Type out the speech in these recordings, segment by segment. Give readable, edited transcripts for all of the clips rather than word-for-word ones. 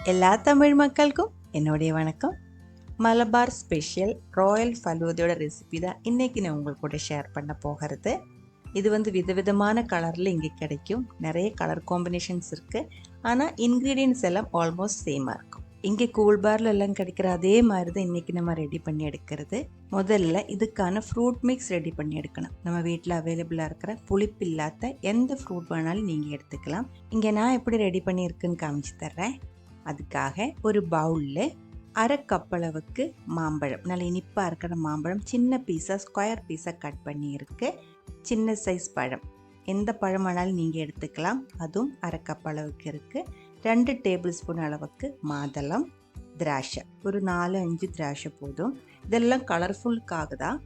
எல்லா தமிழ் மக்களுக்கும் என்னுடைய வணக்கம். மலபார் ஸ்பெஷல் ராயல் ஃபலூதோட ரெசிபி தான் இன்றைக்கி நான் உங்களுக்கு கூட ஷேர் பண்ண போகிறது. இது விதவிதமான கலரில் இங்கே கிடைக்கும். நிறைய கலர் காம்பினேஷன்ஸ் இருக்குது. ஆனால் இன்க்ரீடியன்ஸ் எல்லாம் ஆல்மோஸ்ட் சேமாக இருக்கும். இங்கே கூல்பாரில் எல்லாம் கிடைக்கிற அதே மாதிரி தான் இன்றைக்கி நம்ம ரெடி பண்ணி எடுக்கிறது. முதல்ல இதுக்கான ஃப்ரூட் மிக்ஸ் ரெடி பண்ணி எடுக்கணும். நம்ம வீட்டில் அவைலபிளாக இருக்கிற புளிப்பு இல்லாத எந்த ஃப்ரூட் வேணாலும் நீங்கள் எடுத்துக்கலாம். இங்கே நான் எப்படி ரெடி பண்ணியிருக்குன்னு காமிச்சு தர்றேன். அதுக்காக ஒரு பவுலில் அரை கப் அளவுக்கு மாம்பழம், நல்ல இனிப்பாக இருக்கிற மாம்பழம், சின்ன பீஸாக ஸ்கொயர் பீஸாக கட் பண்ணியிருக்கு. சின்ன சைஸ் பழம், எந்த பழம் வேணாலும் நீங்கள் எடுத்துக்கலாம். அதுவும் அரை கப் அளவுக்கு இருக்குது. 2 டேபிள் ஸ்பூன் அளவுக்கு மாதுளம், திராட்சை, ஒரு 4-5 திராட்சை போதும். இதெல்லாம் கலர்ஃபுல்லுக்காக தான்.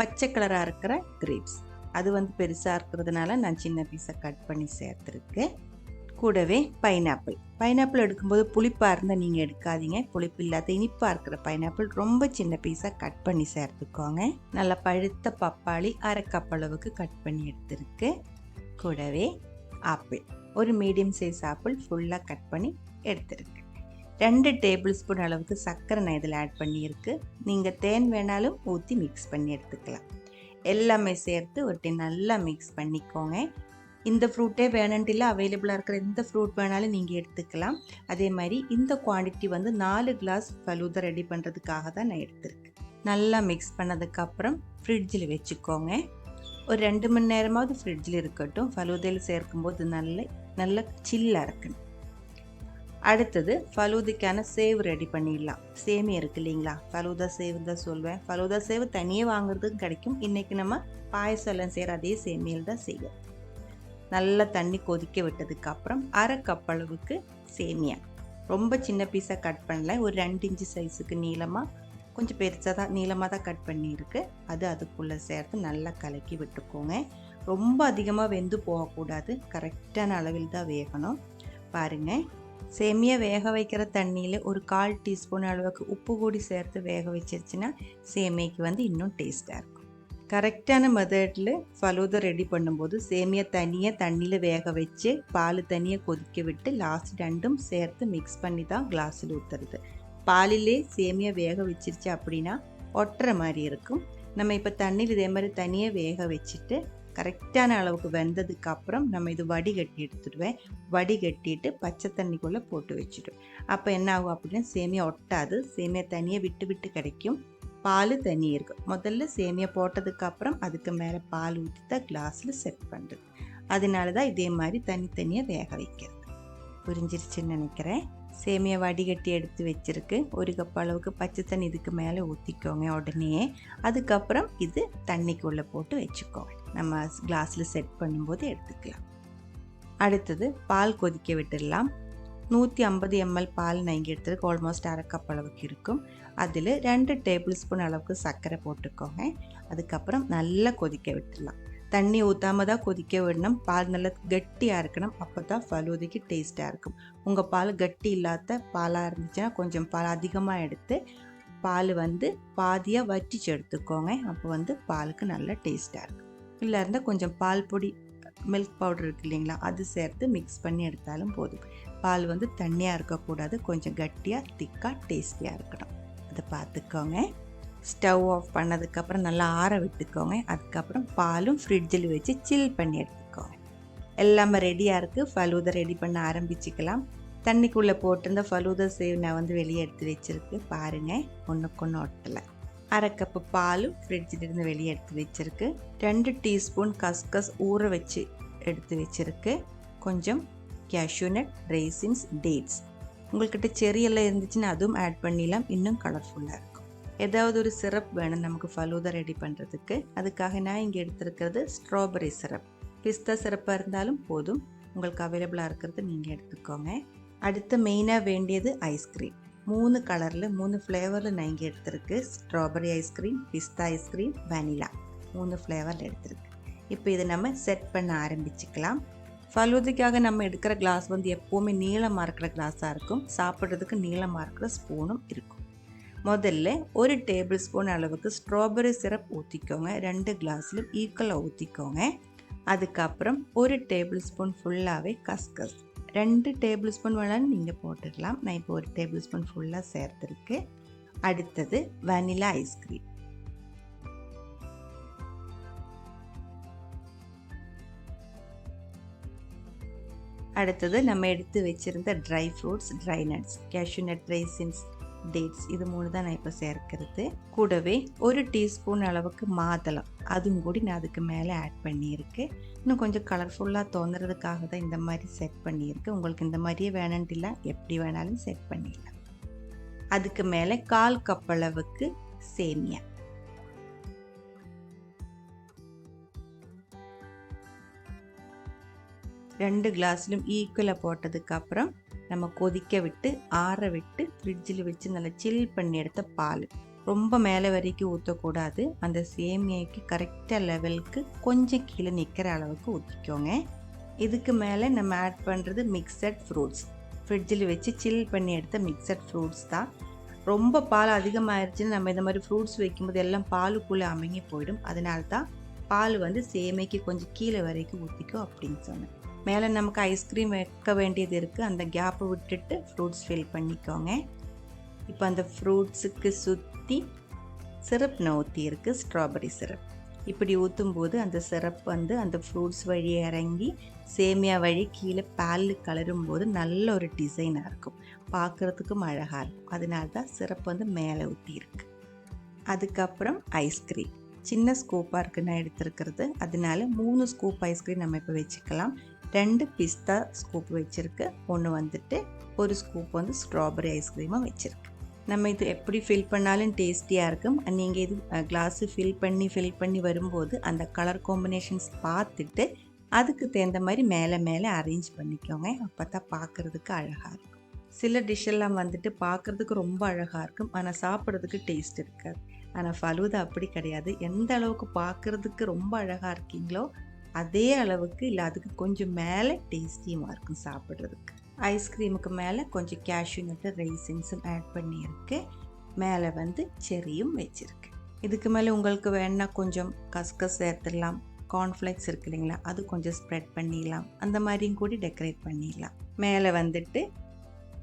பச்சை கலராக இருக்கிற கிரேப்ஸ், அது பெருசாக இருக்கிறதுனால நான் சின்ன பீஸாக கட் பண்ணி சேர்த்துருக்கேன். கூடவே பைனாப்பிள் எடுக்கும்போது புளிப்பாக இருந்தால் நீங்கள் எடுக்காதீங்க. புளிப்பு இல்லாத இனிப்பாக இருக்கிற பைனாப்பிள் ரொம்ப சின்ன பீஸாக கட் பண்ணி சேர்த்துக்கோங்க. நல்லா பழுத்த பப்பாளி அரை கப் அளவுக்கு கட் பண்ணி எடுத்துருக்கு. கூடவே ஆப்பிள், ஒரு மீடியம் சைஸ் ஆப்பிள் ஃபுல்லாக கட் பண்ணி எடுத்துருக்கு. 2 டேபிள் ஸ்பூன் அளவுக்கு சர்க்கரை நான் இதில் ஆட் பண்ணியிருக்கு. நீங்கள் தேன் வேணாலும் ஊற்றி மிக்ஸ் பண்ணி எடுத்துக்கலாம். எல்லாமே சேர்த்து ஒரு நல்லா மிக்ஸ் பண்ணிக்கோங்க. இந்த ஃப்ரூட்டே வேணுன்ட்டு இல்லை, அவைலபிளாக இருக்கிற எந்த ஃப்ரூட் வேணாலும் நீங்கள் எடுத்துக்கலாம். அதே மாதிரி இந்த குவான்டிட்டி 4 கிளாஸ் ஃபலூதா ரெடி பண்ணுறதுக்காக தான் நான் எடுத்திருக்கேன். நல்லா மிக்ஸ் பண்ணதுக்கப்புறம் ஃப்ரிட்ஜில் வச்சுக்கோங்க. ஒரு 2 மணி நேரமாவது ஃப்ரிட்ஜில் இருக்கட்டும். ஃபலூதையில் சேர்க்கும்போது நல்ல சில்லாக இருக்கணும். அடுத்தது ஃபலூதிக்கான சேவ் ரெடி பண்ணிடலாம். சேமியா இருக்குது இல்லைங்களா, ஃபலூதா சேவ் தான் சொல்வேன். ஃபலூதா சேவ் தனியாக வாங்குறதுக்கும் கிடைக்கும். இன்றைக்கி நம்ம பாயசம் எல்லாம் செய்கிற அதே சேமியில் தான் செய்வோம். நல்லா தண்ணி கொதிக்க விட்டதுக்கப்புறம் அரை கப் அளவுக்கு சேமியா, ரொம்ப சின்ன பீஸாக கட் பண்ணல, ஒரு 2 இன்ச்சு சைஸுக்கு நீளமாக, கொஞ்சம் பெருசாக தான் நீளமாக தான் கட் பண்ணியிருக்கு. அதுக்குள்ளே சேர்த்து நல்லா கலக்கி விட்டுக்கோங்க. ரொம்ப அதிகமாக வெந்து போகக்கூடாது, கரெக்டான அளவில் தான் வேகணும். பாருங்கள், சேமியா வேக வைக்கிற தண்ணியில் ஒரு 1/4 டீஸ்பூன் அளவுக்கு உப்பு கூடி சேர்த்து வேக வச்சிருச்சுன்னா சேமியாக்கு இன்னும் டேஸ்ட்டாக இருக்கும். கரெக்டான மெத்தடில் ஃபலூதா ரெடி பண்ணும்போது சேமியா தனியாக தண்ணியில் வேக வச்சு பால் தனியாக கொதிக்க விட்டு லாஸ்ட் 2ம் சேர்த்து மிக்ஸ் பண்ணி தான் கிளாஸில் ஊற்றுறது. பாலிலே சேமியா வேக வச்சிருச்சு அப்படின்னா ஒட்டுற மாதிரி இருக்கும். நம்ம இப்போ தண்ணியில் இதே மாதிரி தனியாக வேக வச்சுட்டு கரெக்டான அளவுக்கு வெந்ததுக்கப்புறம் நம்ம இது வடிகட்டி எடுத்துடுவேன். வடிகட்டிட்டு பச்சை தண்ணிக்குள்ளே போட்டு வச்சுடுவேன். அப்போ என்ன ஆகும் அப்படின்னா சேமியா ஒட்டாது, சேமியா தனியாக விட்டு விட்டு கிடைக்கும். பால் தண்ணி இருக்கும். முதல்ல சேமியா போட்டதுக்கப்புறம் அதுக்கு மேலே பால் ஊற்றி தான் கிளாஸில் செட் பண்ணுறது. அதனால தான் இதே மாதிரி தனித்தனியாக வேக வைக்கிறது. புரிஞ்சிருச்சுன்னு நினைக்கிறேன். சேமியா வடிகட்டி எடுத்து வச்சுருக்கு. 1 கப் அளவுக்கு பச்சை தண்ணி இதுக்கு மேலே ஊற்றிக்கோங்க உடனே. அதுக்கப்புறம் இது தண்ணிக்குள்ளே போட்டு வச்சுக்கோங்க. நம்ம கிளாஸில் செட் பண்ணும்போது எடுத்துக்கலாம். அடுத்தது பால் கொதிக்க விட்டுடலாம். 150 ml பால் நான் இங்கே எடுத்துருக்கு. ஆல்மோஸ்ட் அரை கப் அளவுக்கு இருக்கும். அதில் 2 டேபிள் ஸ்பூன் அளவுக்கு சர்க்கரை போட்டுக்கோங்க. அதுக்கப்புறம் நல்லா கொதிக்க விட்டுடலாம். தண்ணி ஊற்றாமல் தான் கொதிக்க விடணும். பால் நல்லா கட்டியாக இருக்கணும். அப்போ தான் ஃபலூதிக்கு டேஸ்ட்டாக இருக்கும். உங்கள் பால் கட்டி இல்லாத பாலாக இருந்துச்சுன்னா கொஞ்சம் பால் அதிகமாக எடுத்து பால் பாதியாக வற்றிச்சு எடுத்துக்கோங்க. அப்போ பாலுக்கு நல்லா டேஸ்ட்டாக இருக்கும். இல்லை இருந்தால் கொஞ்சம் பால் பொடி, மில்க் பவுடர் இருக்குது இல்லைங்களா, அது சேர்த்து மிக்ஸ் பண்ணி எடுத்தாலும் போதும். பால் தண்ணியாக இருக்கக்கூடாது, கொஞ்சம் கட்டியாக திக்காக டேஸ்டியாக இருக்கணும். அதை பார்த்துக்கோங்க. ஸ்டவ் ஆஃப் பண்ணதுக்கப்புறம் நல்லா ஆற விட்டுக்கோங்க. அதுக்கப்புறம் பாலும் ஃப்ரிட்ஜில் வச்சு சில் பண்ணி எடுத்துக்கோங்க. எல்லாமே ரெடியாக இருக்குது. ஃபலூதா ரெடி பண்ண ஆரம்பிச்சுக்கலாம். தண்ணிக்குள்ளே போட்டிருந்த ஃபலூதா சேவ் நான் வெளியே எடுத்து வச்சுருக்கு. பாருங்கள், ஒன்றுக்கு ஒன்று ஒட்டலை. அரை கப்பு பாலும் ஃப்ரிட்ஜிலிருந்து வெளியே எடுத்து வச்சுருக்கு. 2 டீஸ்பூன் கஸ்கஸ் ஊற வச்சு எடுத்து வச்சுருக்கு. கொஞ்சம் cashew nut, raisins, dates. உங்கள்கிட்ட செரியெல்லாம் இருந்துச்சுன்னா அதுவும் ஆட் பண்ணிடலாம், இன்னும் கலர்ஃபுல்லாக இருக்கும். ஏதாவது ஒரு சிரப் வேணும் நமக்கு ஃபலூதா ரெடி பண்ணுறதுக்கு. அதுக்காக நான் இங்கே எடுத்துருக்கிறது ஸ்ட்ராபெரி சிரப். பிஸ்தா சிரப்பாக இருந்தாலும் போதும், உங்களுக்கு அவைலபிளாக இருக்கிறது நீங்கள் எடுத்துக்கோங்க. அடுத்து மெயினாக வேண்டியது ஐஸ்கிரீம். 3 கலரில் 3 ஃப்ளேவரில் நான் இங்கே எடுத்துருக்கு. ஸ்ட்ராபெரி ஐஸ்கிரீம், பிஸ்தா ஐஸ்கிரீம், வெனிலா, 3 ஃப்ளேவரில் எடுத்துருக்கு. இப்போ இதை நம்ம செட் பண்ண ஆரம்பிச்சுக்கலாம். ஃபலூதிக்காக நம்ம எடுக்கிற கிளாஸ் எப்போவுமே நீளமாக இருக்கிற கிளாஸாக இருக்கும். சாப்பிட்றதுக்கு நீளமாக இருக்கிற ஸ்பூனும் இருக்கும். முதல்ல 1 டேபிள் ஸ்பூன் அளவுக்கு ஸ்ட்ராபெரி சிரப் ஊற்றிக்கோங்க. 2 கிளாஸ்லையும் ஈக்குவலாக ஊற்றிக்கோங்க. அதுக்கப்புறம் 1 டேபிள் ஸ்பூன் ஃபுல்லாகவே கஸ்கஸ், 2 டேபிள் ஸ்பூன் வேணாலும் நீங்கள் போட்டுக்கலாம். நான் இப்போ 1 டேபிள் ஸ்பூன் ஃபுல்லாக சேர்த்துருக்கு. அடுத்தது வெனிலா ஐஸ்கிரீம். அடுத்தது நம்ம எடுத்து வச்சுருந்த dry fruits, dry nuts, cashew nut, raisins, dates, இது 3 தான் நான் இப்போ சேர்க்கிறது. கூடவே 1 டீஸ்பூன் அளவுக்கு மாதுளம், அதுவும் கூடி நான் அதுக்கு மேலே ஆட் பண்ணியிருக்கேன். இன்னும் கொஞ்சம் கலர்ஃபுல்லாக தோணுறதுக்காக தான் இந்த மாதிரி செட் பண்ணியிருக்கு. உங்களுக்கு இந்த மாதிரியே வேணுன்ட்டு இல்லை, எப்படி வேணாலும் செட் பண்ணிடலாம். அதுக்கு மேலே 1/4 கப் அளவுக்கு சேமியா. ரெண்டு கிளாஸ்லையும் ஈக்குவலாக போட்டதுக்கப்புறம் நம்ம கொதிக்க விட்டு ஆற விட்டு ஃப்ரிட்ஜில் வச்சு நல்லா சில் பண்ணி எடுத்த பால். ரொம்ப மேலே வரைக்கும் ஊற்றக்கூடாது. அந்த சேமியாய்க்கு கரெக்டாக லெவலுக்கு கொஞ்சம் கீழே நிற்கிற அளவுக்கு ஊற்றிக்கோங்க. இதுக்கு மேலே நம்ம ஆட் பண்ணுறது மிக்சட் ஃப்ரூட்ஸ். ஃப்ரிட்ஜில் வச்சு சில் பண்ணி எடுத்த மிக்சட் ஃப்ரூட்ஸ் தான். ரொம்ப பால் அதிகமாகிடுச்சுன்னு நம்ம இந்த மாதிரி ஃப்ரூட்ஸ் வைக்கும்போது எல்லாம் பாலுக்குள்ளே அமுங்கி போயிடும். அதனால தான் பால் சேமியாய்க்கு கொஞ்சம் கீழே வரைக்கும் ஊற்றிக்கோ அப்படின்னு சொன்னேன். மேலே நமக்கு ஐஸ்கிரீம் வைக்க வேண்டியது இருக்குது. அந்த கேப்பை விட்டுட்டு ஃப்ரூட்ஸ் ஃபில் பண்ணிக்கோங்க. இப்போ அந்த ஃப்ரூட்ஸுக்கு சுற்றி சிரப் ஊற்றி இருக்குது, ஸ்ட்ராபெரி சிரப். இப்படி ஊற்றும்போது அந்த சிரப் அந்த ஃப்ரூட்ஸ் வழி இறங்கி சேமியா வழி கீழே பால் கலரும்போது நல்ல ஒரு டிசைனாக இருக்கும், பார்க்குறதுக்கும் அழகாக இருக்கும். அதனால தான் சிரப் மேலே ஊற்றியிருக்கு. அதுக்கப்புறம் ஐஸ்கிரீம் சின்ன ஸ்கூப்பாக இருக்குது நான் எடுத்துருக்கிறது. அதனால 3 ஸ்கூப் ஐஸ்கிரீம் நம்ம இப்போ வச்சுக்கலாம். 2 பிஸ்தா ஸ்கூப் வச்சுருக்கு, 1 1 ஸ்கூப் ஸ்ட்ராபெரி ஐஸ்கிரீமும் வச்சுருக்கு. நம்ம இது எப்படி ஃபில் பண்ணாலும் டேஸ்டியாக இருக்கும். நீங்கள் இது கிளாஸு ஃபில் பண்ணி வரும்போது அந்த கலர் காம்பினேஷன்ஸ் பார்த்துட்டு அதுக்கு தகுந்த மாதிரி மேலே மேலே அரேஞ்ச் பண்ணிக்கோங்க. அப்போ தான் பார்க்குறதுக்கு அழகாக இருக்கும். சில டிஷ்ஷெல்லாம் பார்க்குறதுக்கு ரொம்ப அழகாக இருக்கும், ஆனால் சாப்பிட்றதுக்கு டேஸ்ட் இருக்காது. ஆனால் ஃபலூதா அப்படி கிடையாது. எந்த அளவுக்கு பார்க்குறதுக்கு ரொம்ப அழகாக இருக்கீங்களோ அதே அளவுக்கு இல்லை அதுக்கு கொஞ்சம் மேலே டேஸ்டியுமாக இருக்கும் சாப்பிட்றதுக்கு. ஐஸ்கிரீமுக்கு மேலே கொஞ்சம் கேஷ்யூ நட்டு, raisinsம் ஆட் பண்ணியிருக்கு. மேலே செரியும் வச்சுருக்கு. இதுக்கு மேலே உங்களுக்கு வேணால் கொஞ்சம் கஸ்கஸ் சேர்த்துடலாம். கார்ன்ஃப்ளேக்ஸ் இருக்கு இல்லைங்களா, அது கொஞ்சம் ஸ்ப்ரெட் பண்ணிடலாம். அந்த மாதிரியும் கூட டெக்கரேட் பண்ணிடலாம். மேலே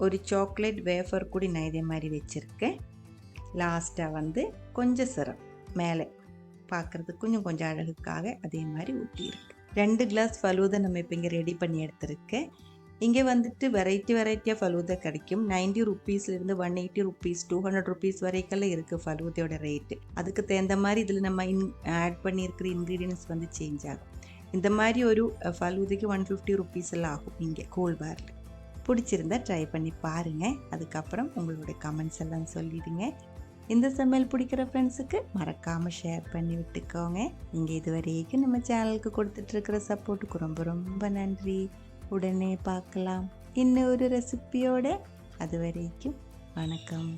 ஒரு சாக்லேட் வேஃபர் கூட நான் இதே மாதிரி வச்சுருக்கேன். லாஸ்ட்டாக கொஞ்சம் சிரப் மேலே பார்க்குறதுக்கு கொஞ்சம் அழகுக்காக அதே மாதிரி ஊற்றியிருக்கு. 2 கிளாஸ் ஃபலூதா நம்ம இப்போ இங்கே ரெடி பண்ணி எடுத்துருக்கேன். இங்கே வெரைட்டியாக ஃபலூதா கிடைக்கும். 90 ருப்பீஸ்லேருந்து 180 ருப்பீஸ், 200 ருப்பீஸ் வரைக்கெல்லாம் இருக்குது ஃபலூதையோட ரேட்டு. அதுக்கு தகுந்த மாதிரி இதில் நம்ம ஆட் பண்ணியிருக்கிற இன்க்ரீடியன்ஸ் சேஞ்ச் ஆகும். இந்த மாதிரி ஒரு ஃபலூதைக்கு 150 ருப்பீஸ் எல்லாம் ஆகும் இங்கே கூல்பாரில். பிடிச்சிருந்தா ட்ரை பண்ணி பாருங்கள். அதுக்கப்புறம் உங்களுடைய கமெண்ட்ஸ் எல்லாம் சொல்லிடுங்க. இந்த சமையல் பிடிக்கிற ஃப்ரெண்ட்ஸுக்கு மறக்காமல் ஷேர் பண்ணி விட்டுக்கோங்க. நீங்கள் இது வரைக்கும் நம்ம சேனலுக்கு கொடுத்துட்ருக்கிற சப்போர்ட்டுக்கு ரொம்ப ரொம்ப நன்றி. உடனே பார்க்கலாம் இன்னொரு ரெசிபியோட. அது வரைக்கும் வணக்கம்.